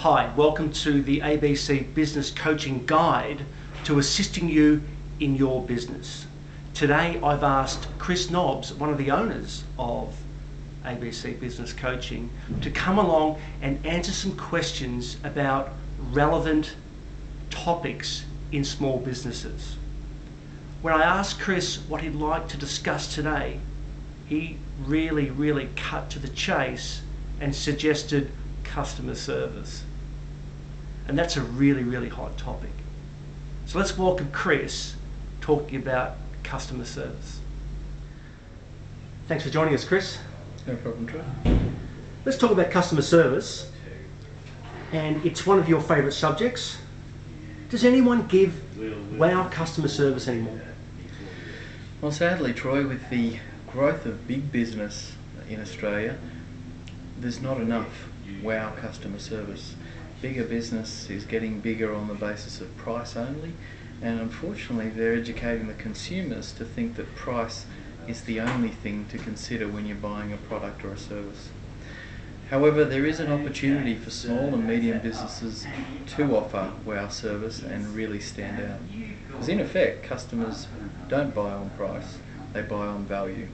Hi, welcome to the ABC Business Coaching Guide to assisting you in your business. Today I've asked Chris Nobbs, one of the owners of ABC Business Coaching, to come along and answer some questions about relevant topics in small businesses. When I asked Chris what he'd like to discuss today, he really cut to the chase and suggested customer service. And that's a really hot topic. So let's welcome Chris talking about customer service. Thanks for joining us, Chris. No problem, Troy. Let's talk about customer service. And it's one of your favourite subjects. Does anyone give wow customer service anymore? Well, sadly, Troy, with the growth of big business in Australia, there's not enough wow customer service. Bigger business is getting bigger on the basis of price only, and unfortunately they're educating the consumers to think that price is the only thing to consider when you're buying a product or a service. However, there is an opportunity for small and medium businesses to offer wow service and really stand out. Because in effect, customers don't buy on price, they buy on value.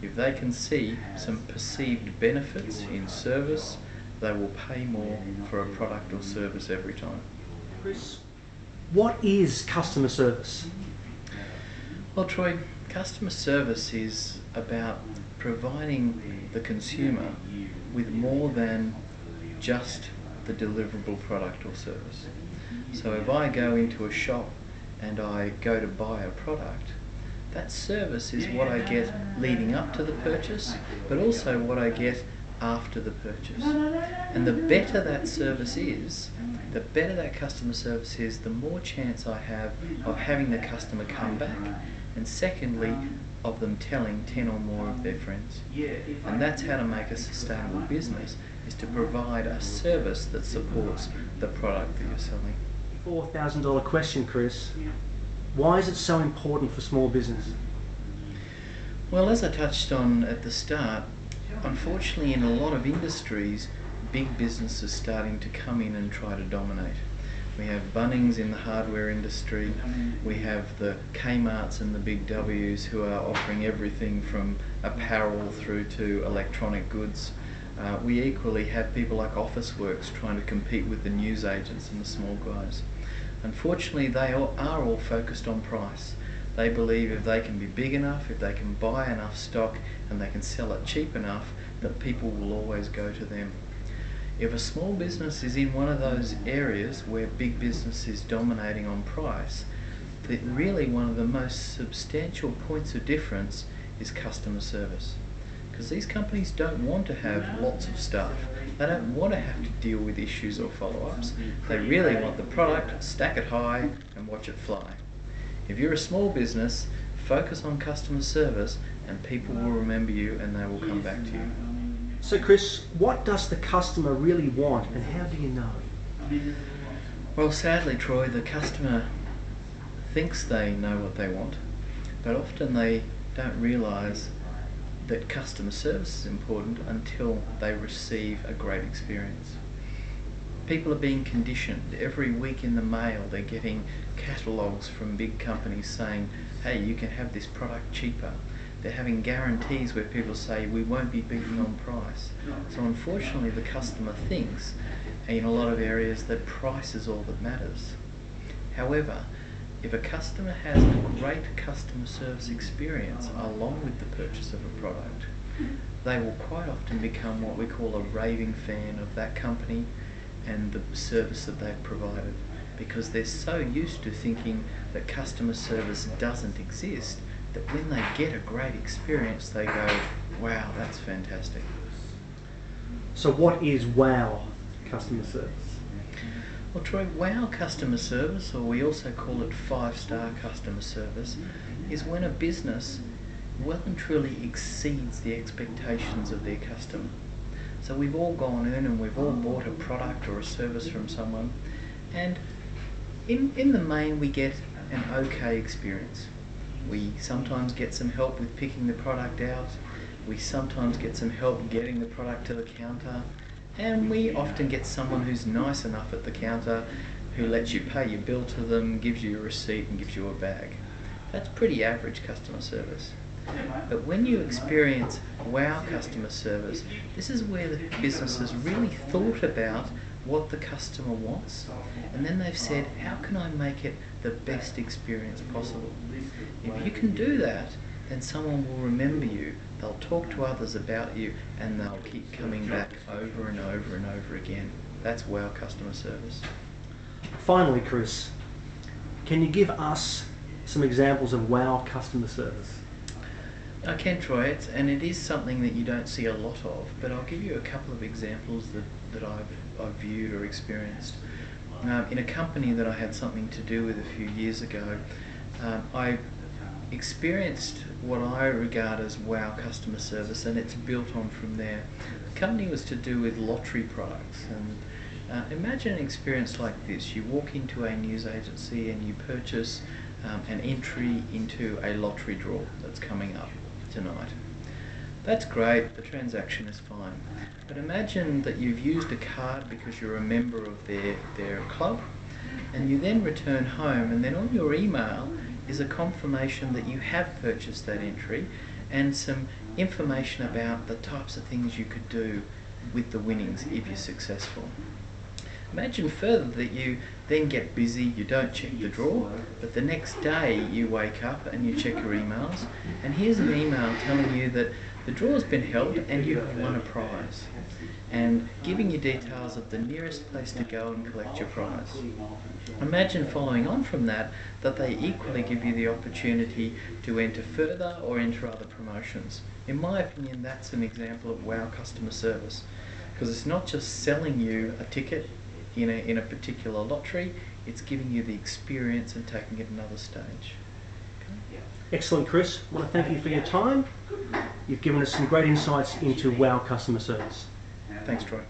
If they can see some perceived benefits in service, they will pay more for a product or service every time. Chris, what is customer service? Well, Troy, customer service is about providing the consumer with more than just the deliverable product or service. So if I go into a shop and I go to buy a product, that service is what I get leading up to the purchase, but also what I get after the purchase. And the better that service is, the better that customer service is, the more chance I have of having the customer come back, and secondly, of them telling 10 or more of their friends. And that's how to make a sustainable business, is to provide a service that supports the product that you're selling. $4,000 question, Chris. Why is it so important for small business? Well, as I touched on at the start, unfortunately in a lot of industries, big business is starting to come in and try to dominate. We have Bunnings in the hardware industry, we have the Kmarts and the Big W's who are offering everything from apparel through to electronic goods. We equally have people like Officeworks trying to compete with the news agents and the small guys. Unfortunately, they are all focused on price. They believe if they can be big enough, if they can buy enough stock and they can sell it cheap enough, that people will always go to them. If a small business is in one of those areas where big business is dominating on price, then really one of the most substantial points of difference is customer service. Because these companies don't want to have lots of staff. They don't want to have to deal with issues or follow-ups. They really want the product, stack it high and watch it fly. If you're a small business, focus on customer service and people will remember you and they will come back to you. So Chris, what does the customer really want and how do you know? Well, sadly, Troy, the customer thinks they know what they want, but often they don't realise that customer service is important until they receive a great experience. People are being conditioned. Every week in the mail they're getting catalogues from big companies saying, hey, you can have this product cheaper. They're having guarantees where people say, we won't be beaten on price. So unfortunately the customer thinks in a lot of areas that price is all that matters. However, if a customer has a great customer service experience along with the purchase of a product, they will quite often become what we call a raving fan of that company and the service that they've provided, because they're so used to thinking that customer service doesn't exist that when they get a great experience they go, wow, that's fantastic. So what is wow customer service? Well, Troy, wow customer service, or we also call it 5-star customer service, is when a business well and truly exceeds the expectations of their customer. So we've all gone in and we've all bought a product or a service from someone, and in the main we get an okay experience. We sometimes get some help with picking the product out, we sometimes get some help getting the product to the counter, And we often get someone who's nice enough at the counter, who lets you pay your bill to them, gives you a receipt and gives you a bag. That's pretty average customer service. But when you experience wow customer service, this is where the businesses really thought about what the customer wants, and then they've said, how can I make it the best experience possible? If you can do that, then someone will remember you, they'll talk to others about you, and they'll keep coming back over and over and over again. That's wow customer service. Finally, Chris, can you give us some examples of wow customer service? I can, Troy, and it is something that you don't see a lot of, but I'll give you a couple of examples that I've viewed or experienced. In a company that I had something to do with a few years ago, I experienced what I regard as wow customer service, and it's built on from there. The company was to do with lottery products, and imagine an experience like this. You walk into a news agency and you purchase an entry into a lottery draw that's coming up tonight. That's great, the transaction is fine. But imagine that you've used a card because you're a member of their club, and you then return home, and then on your email is a confirmation that you have purchased that entry and some information about the types of things you could do with the winnings if you're successful. Imagine further that you then get busy, you don't check the draw, but the next day you wake up and you check your emails, and here's an email telling you that the draw's been held and you've won a prize, and giving you details of the nearest place to go and collect your prize. Imagine following on from that they equally give you the opportunity to enter further or enter other promotions. In my opinion, that's an example of wow customer service, because it's not just selling you a ticket in a particular lottery, it's giving you the experience and taking it another stage. Okay. Excellent, Chris. I want to thank you for your time. You've given us some great insights into wow customer service. Thanks, Troy.